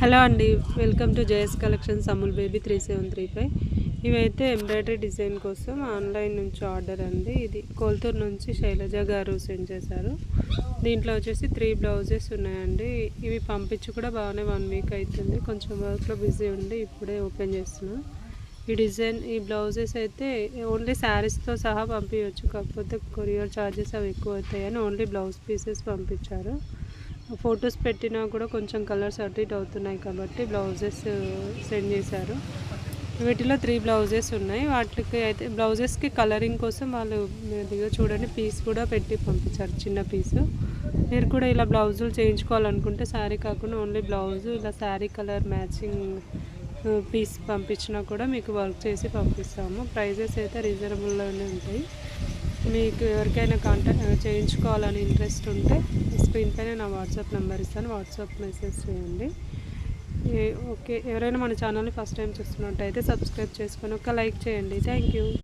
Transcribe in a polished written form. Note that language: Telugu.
హలో అండి, welcome to JS collections Amul baby 3735. ఇవైతే ఎంబ్రాయిడరీ డిజైన్ కోసం ఆన్లైన్ నుంచి ఆర్డర్ అండి. ఇది కోల్తూరు నుంచి శైలజ గారు సెండ్ చేశారు. దీంట్లో వచ్చేసి 3 బ్లౌజెస్ ఉన్నాయండి. ఇవి పంపించి కూడా బాగానే 1 వీక్ అవుతుంది. కొంచెం వర్క్లో బిజీ ఉండి ఇప్పుడే ఓపెన్ చేస్తున్నాను. ఈ బ్లౌజెస్ అయితే ఓన్లీ శారీస్తో సహా పంపించవచ్చు, కాకపోతే కొరియర్ ఛార్జెస్ అవి ఎక్కువ అవుతాయని ఓన్లీ బ్లౌజ్ పీసెస్ పంపించారు. ఫొటోస్ పెట్టినా కూడా కొంచెం కలర్స్ అటు ఇటు అవుతున్నాయి కాబట్టి బ్లౌజెస్ సెండ్ చేశారు. వీటిలో 3 బ్లౌజెస్ ఉన్నాయి. వాటికి అయితే బ్లౌజెస్కి కలరింగ్ కోసం వాళ్ళు దగ్గర చూడండి పీస్ కూడా పెట్టి పంపించారు, చిన్న పీసు. మీరు కూడా ఇలా బ్లౌజులు చేయించుకోవాలనుకుంటే శారీ కాకుండా ఓన్లీ బ్లౌజు ఇలా శారీ కలర్ మ్యాచింగ్ పీస్ పంపించినా కూడా మీకు వర్క్ చేసి పంపిస్తాము. ప్రైజెస్ అయితే రీజనబుల్లోనే ఉంటాయి. మీకు ఎవరికైనా కాంటాక్ట్ చేయించుకోవాలని ఇంట్రెస్ట్ ఉంటే స్క్రీన్ పైన నా వాట్సాప్ నెంబర్ ఇస్తాను, వాట్సాప్ మెసేజ్ చేయండి. ఓకే, ఎవరైనా మన ఛానల్ని ఫస్ట్ టైం చూస్తున్నట్టయితే సబ్స్క్రైబ్ చేసుకొని ఒక లైక్ చేయండి. Thank you.